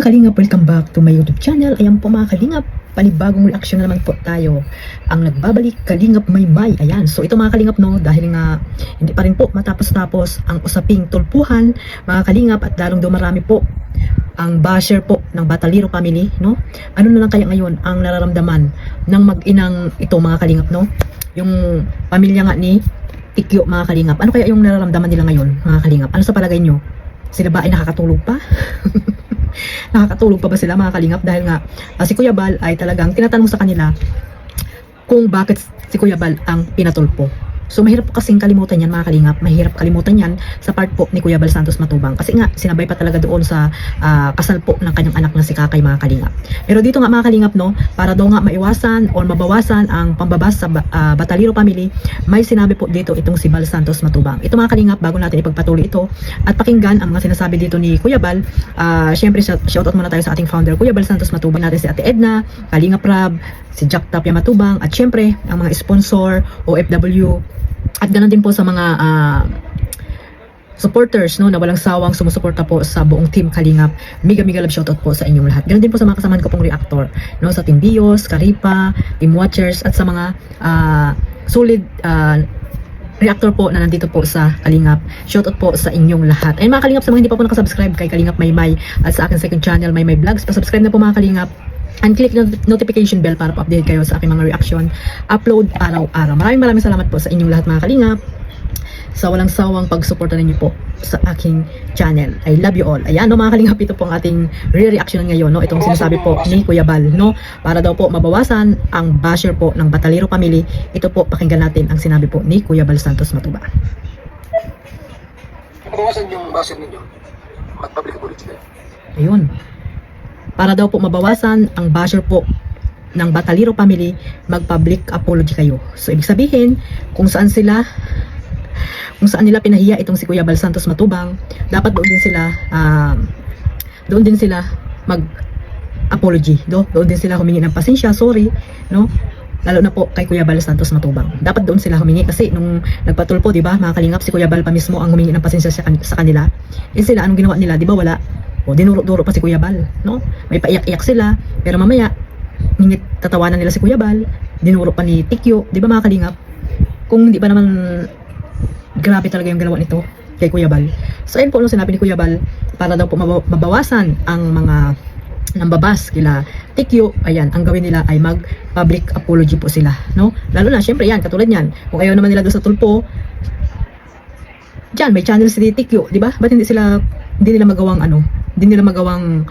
mga kalingap, welcome back to my YouTube channel. Ayan po mga kalingap, panibagong reaction na naman po tayo. Ang nagbabalik, Kalingap Maymay. Ayan, so ito mga kalingap no, dahil nga hindi pa rin po matapos-tapos ang usaping tulpuhan mga kalingap, at lalong dumarami po ang basher po ng Bataliro family, no? Ano na lang kaya ngayon ang nararamdaman ng mag-inang ito mga kalingap, no? Yung pamilya nga ni Tikyo mga kalingap. Ano kaya yung nararamdaman nila ngayon mga kalingap? Ano sa palagay nyo? Sila ba ay nakakatulog pa? Nakakatulog pa ba sila mga kalingap? Dahil nga si Kuya Bal ay talagang tinatanong sa kanila kung bakit si Kuya Bal ang pinatulpo. So mahirap po kasing kalimutan yan mga kalingap. Mahirap kalimutan yan sa part po ni Kuya Bal Santos Matubang. Kasi nga sinabay pa talaga doon sa kasal po ng kanyang anak na si Kakay mga kalingap. Pero dito nga mga kalingap no, para daw nga maiwasan o mabawasan ang pambabas sa Bataliro family, may sinabi po dito itong si Bal Santos Matubang. Ito mga kalingap, bago natin ipagpatuloy ito at pakinggan ang mga sinasabi dito ni Kuya Bal, syempre shoutout muna tayo sa ating founder Kuya Bal Santos Matubang, natin si Ate Edna, Kalingap Rab, si Jack Tapia Matubang, at syempre ang mga sponsor, OFW, at ganoon din po sa mga supporters no, na walang sawang sumusuporta po sa buong team Kalingap. Mega love shoutout po sa inyong lahat. Ganoon din po sa mga kasamahan ko pong reactor no, sa Team Bios, Karipa, Team Watchers, at sa mga solid reactor po na nandito po sa Kalingap. Shoutout po sa inyong lahat. Ayun mga Kalingap, sa mga hindi pa po nakasubscribe kay Kalingap Maymay at sa akin second channel Maymay Vlogs, pa-subscribe na po mga Kalingap and click the notification bell para po update kayo sa aking mga reaction upload araw-araw. Maraming salamat po sa inyong lahat mga Kalingap sa walang sawang pagsuporta ninyo po sa aking channel. I love you all. Ayan no mga Kalingap, ito po ang ating re-reaction ngayon no, itong sinasabi po ni Kuya Bal no, para daw po mabawasan ang basher po ng Bataliro family. Ito po, pakinggan natin ang sinabi po ni Kuya Bal Santos Matubang. Mabawasan yung basher ninyo, mag-public apology kayo. Ayun, para daw po mabawasan ang basher po ng Bataliro family, mag-public apology kayo. So ibig sabihin, kung saan nila pinahiya itong si Kuya Bal Santos Matubang, dapat doon din sila mag-apology. Doon din sila humingi ng pasensya, sorry, no? Lalo na po kay Kuya Bal Santos Matubang. Dapat doon sila humingi kasi nung nagpatulpo, di ba, mga Kalingap, si Kuya Bal pa mismo ang humingi ng pasensya sa kanila. Eh sila, anong ginawa nila? Di ba wala? O dinuro-duro pa si Kuya Bal, no? May paiyak-iyak sila, pero mamaya ngingit tatawanan nila si Kuya Bal, dinuro pa ni Tikyo, di ba mga Kalingap? Kung hindi ba naman grabe talaga yung galawa nito kay Kuya Bal. So ayun po nung sinabi ni Kuya Bal, para daw po mabawasan ang mga nambabas kila Tikyo, ayan, ang gawin nila ay mag-public apology po sila, no? Lalo na, syempre yan, katulad yan, kung ayaw naman nila doon sa tulpo, dyan, may channel si Tikyo, di ba? Ba't hindi nila magawang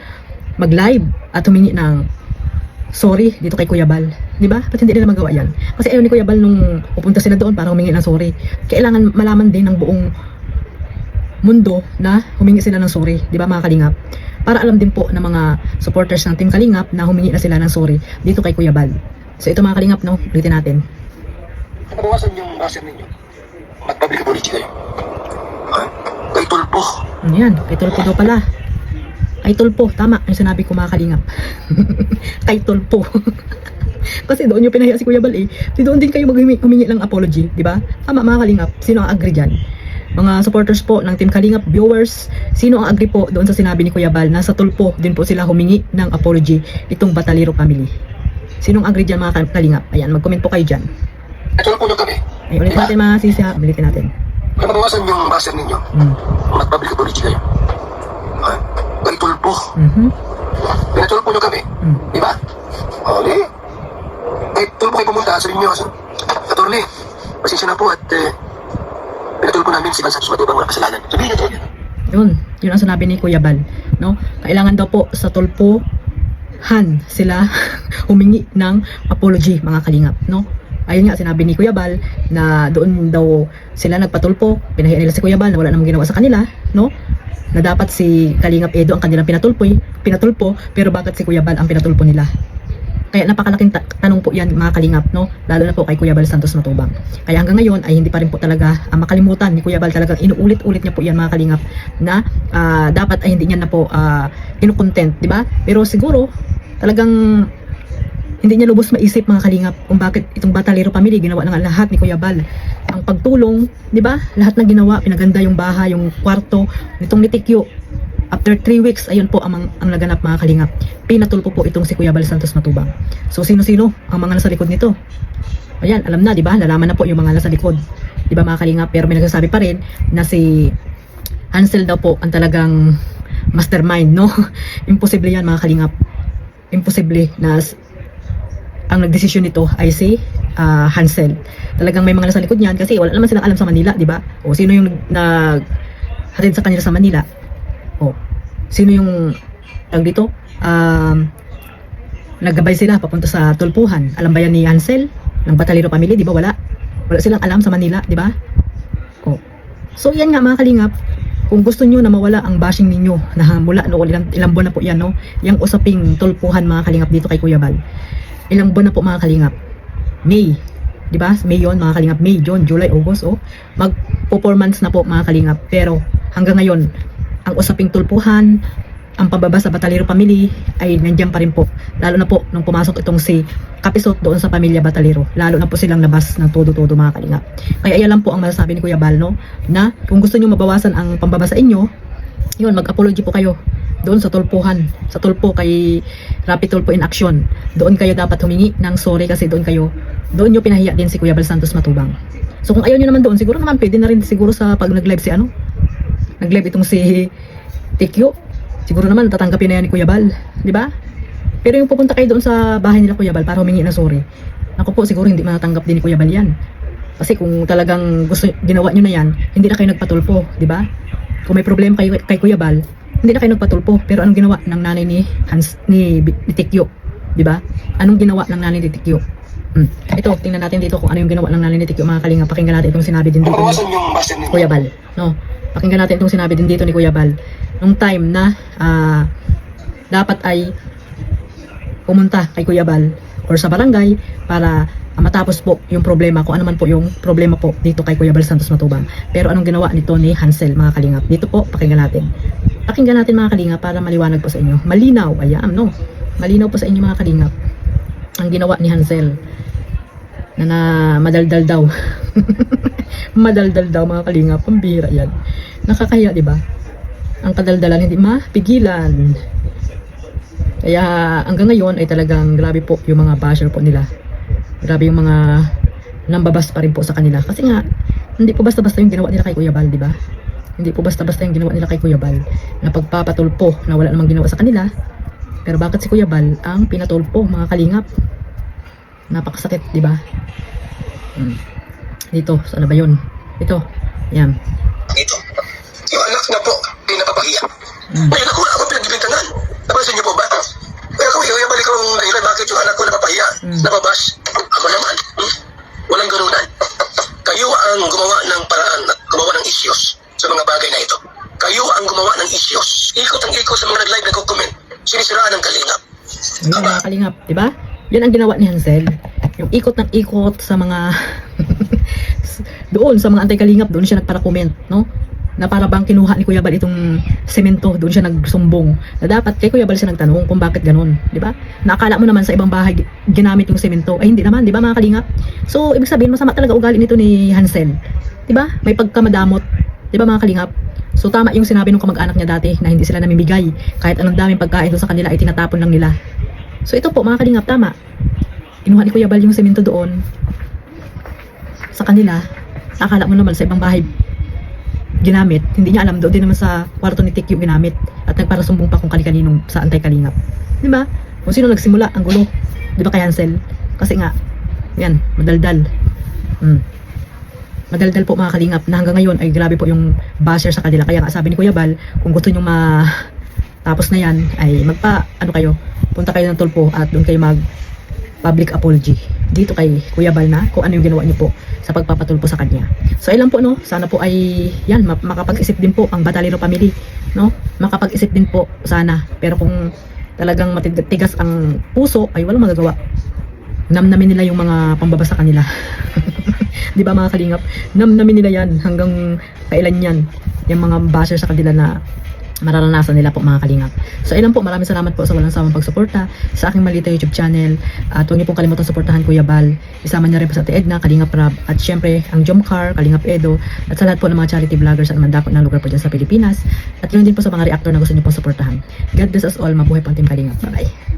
mag-live at humingi ng sorry dito kay Kuya Bal, di ba? Ba't hindi nila magawa yan? Kasi ayaw ni Kuya Bal nung pupunta sila doon para humingi ng sorry. Kailangan malaman din ng buong mundo na humingi sila ng sorry, di ba mga Kalingap? Para alam din po ng mga supporters ng Team Kalingap na humingi na sila ng sorry dito kay Kuya Bal. So ito mga Kalingap, no, ulitin natin. Mabawasan yung basher ninyo, mag-public apology kayo. Kay tulpo. Ayan, kay tulpo daw pala. Kay tulpo, tama yung sinabi ko mga Kalingap. Kay tulpo. Kasi doon yung pinahiya si Kuya Bal eh. Doon din kayo humingi ng apology, di ba? Tama mga Kalingap, sino ang agree dyan? Mga supporters po ng Team Kalingap, viewers, sino ang agree po doon sa sinabi ni Kuya Bal na sa tulpo din po sila humingi ng apology itong Bataliro family? Sinong agree dyan mga Kalingap? Ayan, mag-comment po kayo dyan. Tulpo nyo kami. Ay, ulitin natin mga sisi ha, ulitin natin. Mabawasan yung basher ninyo, mag-public apology kayo. Kay tulpo. Pinatulpo nyo kami, di ba? O, di. Kay tulpo kayo pumunta, sabihin nyo, Attorney, pasensya na po at pinatulpo namin si Bal Santos Matubang, wala kasalanan. Sabihin nyo to. Yun ang sinabi ni Kuya Bal, no? Kailangan daw po sa tulpohan sila humingi ng apology mga Kalingap, no? Ayun nga, sinabi ni Kuya Bal na doon daw sila nagpatulpo, pinahiya nila si Kuya Bal na wala namang ginawa sa kanila, no? Na dapat si Kalingap Edo ang kanilang pinatulpo, pero bakit si Kuya Bal ang pinatulpo nila? Kaya napakalaking tanong po yan mga Kalingap, no? Lalo na po kay Kuya Bal Santos Matubang. Kaya hanggang ngayon ay hindi pa rin po talaga makalimutan ni Kuya Bal, talagang inuulit-ulit niya po yan mga Kalingap na dapat ay hindi niya na po kinukontent, di ba? Pero siguro talagang hindi niya lubos maisip mga Kalingap kung bakit itong Bataliro family ginawa ng lahat ni Kuya Bal. Ang pagtulong, di ba? Lahat na ginawa, pinaganda yung bahay, yung kwarto nitong ni Tikyo. After 3 weeks, ayun po ang naganap mga kalingap. Pinatulpo po itong si Kuya Bal Santos Matubang. So sino-sino ang mga nasa likod nito? Ayan, alam na, di ba? Lalaman na po yung mga nasa likod. Di ba mga kalingap? Pero may nagsasabi pa rin na si Hansel daw po ang talagang mastermind, no? Imposible yan mga kalingap. Imposible na ang nagdesisyon nito ay si Hansel. Talagang may mga nasa likod niyan kasi wala naman silang alam sa Manila, di ba? O sino yung naghatid sa kanila sa Manila? O sino yung dito? Naggabay sila papunta sa tulpuhan. Alam ba yan ni Hansel ng Batalero family, di ba? Wala silang alam sa Manila, di ba? O so yan nga mga kalingap. Kung gusto nyo na mawala ang bashing ninyo na mula ilang buwan na po yan, no? Yung usaping tulpuhan mga kalingap dito kay Kuya Bal. Ilang buwan na po mga kalingap. May, di ba? May yon mga kalingap. May, June, July, August, oh. Mag-performance na po mga kalingap. Pero hanggang ngayon, ang usaping tulpuhan, ang pababa sa Batalero family ay nandiyan pa rin po. Lalo na po nung pumasok itong si Kapisot doon sa pamilya Batalero. Lalo na po silang labas ng todo-todo mga kalingap. Kaya ayan lang po ang masasabi ni Kuya Bal, no? Na kung gusto nyo mabawasan ang pambaba sa inyo, yun, mag-apology po kayo doon sa tulpuhan, sa tulpo kay Rapid Tulpo in Action. Doon kayo dapat humingi ng sorry kasi doon nyo pinahiya din si Kuya Bal Santos Matubang. So kung ayaw nyo naman doon, siguro naman pwede na rin siguro sa pag nag-live si nag-live itong si TQ. Siguro naman tatanggapin na yan ni Kuya Bal, di ba? Pero yung pupunta kayo doon sa bahay nila Kuya Bal para humingi ng sorry, ako po siguro hindi matatanggap din ni Kuya Bal yan. Kasi kung talagang ginawa nyo na yan, hindi na kayo nagpatulpo, di ba? Kung may problema kay Kuya Bal, hindi na kayo nagpatulpo. Pero anong ginawa ng nanay ni Tikyo, di ba? Anong ginawa ng nanay ni Tikyo? Ito, tingnan natin dito kung ano yung ginawa ng nanay ni Tikyo mga kalingap. Pakinggan natin itong sinabi din dito ni Kuya Bal, no? Pakinggan natin itong sinabi din dito ni Kuya Bal nung time na dapat ay pumunta kay Kuya Bal or sa barangay para matapos po yung problema, kung ano man po yung problema po dito kay Kuya Bal Santos Matubang. Pero anong ginawa nito ni Hansel mga kalingap? Dito po, pakinggan natin mga kalingap para maliwanag po sa inyo. Malinaw, ayan, no? Malinaw po sa inyo mga kalingap ang ginawa ni Hansel na madaldal daw. Madaldal daw mga kalingap, pambira yan. Nakakaya, di ba? Ang kadaldalan hindi mapigilan. Kaya hanggang ngayon ay talagang grabe po yung mga basher po nila. Grabe yung mga nambabas pa rin po sa kanila. Kasi nga, hindi po basta-basta yung ginawa nila kay Kuya Bal, di ba? Hindi po basta-basta yung ginawa nila kay Kuya Bal na pagpapatulpo na wala namang ginawa sa kanila. Pero bakit si Kuya Bal ang pinatulpo mga kalingap? Napakasakit, di ba? Dito, saan na ba yun? Ito, yan. Ito, yung anak na po, pinapapahiya. May anak ko na ako pinagbibintangan. Napansin niyo po ba? Kaya kung balik ko ng dahilan bakit yung anak ko napapahiya, nababash. Ako naman, walang ganunan. Kayo ang gumawa ng paraan at gumawa ng issues sa mga bagay na ito. Kayo ang gumawa ng issues. Ikot ang ikot sa mga nag-live na comment. Sinisiraan ng kalingap. Ayun mga kalingap, di ba? Yan ang ginawa ni Hansel. Yung ikot ng ikot sa mga doon sa mga anti-kalingap, doon siya nagpara-comment, no? Na para bang kinuha ni Kuya Bal itong semento, doon siya nagsumbong. Na dapat kay Kuya Bal siya nagtanong kung bakit ganun, di ba? Nakala mo naman sa ibang bahay ginamit yung semento. Ay hindi naman, di ba mga kalingap? So ibig sabihin masama talaga ugali nito ni Hansel. Di ba? May pagkamadamot, di ba mga kalingap? So tama yung sinabi ng kamag-anak niya dati na hindi sila namimigay. Kahit anong daming pagkain doon sa kanila ay tinatapon lang nila. So ito po mga kalingap, tama. Kinuha ni Kuya Bal yung semento doon sa kanila. Akala mo naman sa ibang bahay ginamit, hindi niya alam, doon din naman sa kwarto ni Tik yung ginamit at nagparasumbong pa kung kani-kaninong sa anti-kalingap, di ba? Kung sino nagsimula ang gulo, di ba kay Hansel? Kasi nga yan, madaldal madaldal po mga kalingap na hanggang ngayon ay grabe po yung basher sa kanila. Kaya nga sabi ni Kuya Bal, kung gusto nyo tapos na yan ay punta kayo ng tulpo at doon kayo mag public apology dito kay Kuya Bal na kung ano yung ginawa niyo po sa pagpapatulpo sa kanya. So ayun lang po, no, sana po ay yan makapag-isip din po ang Batalero family, no, makapag-isip din po sana. Pero kung talagang matigas ang puso ay walang magagawa, namnamin nila yung mga pambaba sa kanila. Di ba mga kalingap, namnamin nila yan hanggang kailan yan, yung mga basher sa kanila na mararanasan nila po mga kalingap. So ilan po, maraming salamat po sa walang sawang pagsuporta sa aking maliit na YouTube channel. At huwag niyo pong kalimutan suportahan Kuya Bal. Isama niya rin po sa Ate Edna, Kalingap Rab, at syempre ang Jomcar, Kalingap Edo, at sa lahat po ng mga charity vloggers at mandakot ng lugar po dyan sa Pilipinas. At yun din po sa mga reactor na gusto niyo pong suportahan. God bless us all, mabuhay pang Team Kalingap. Bye-bye.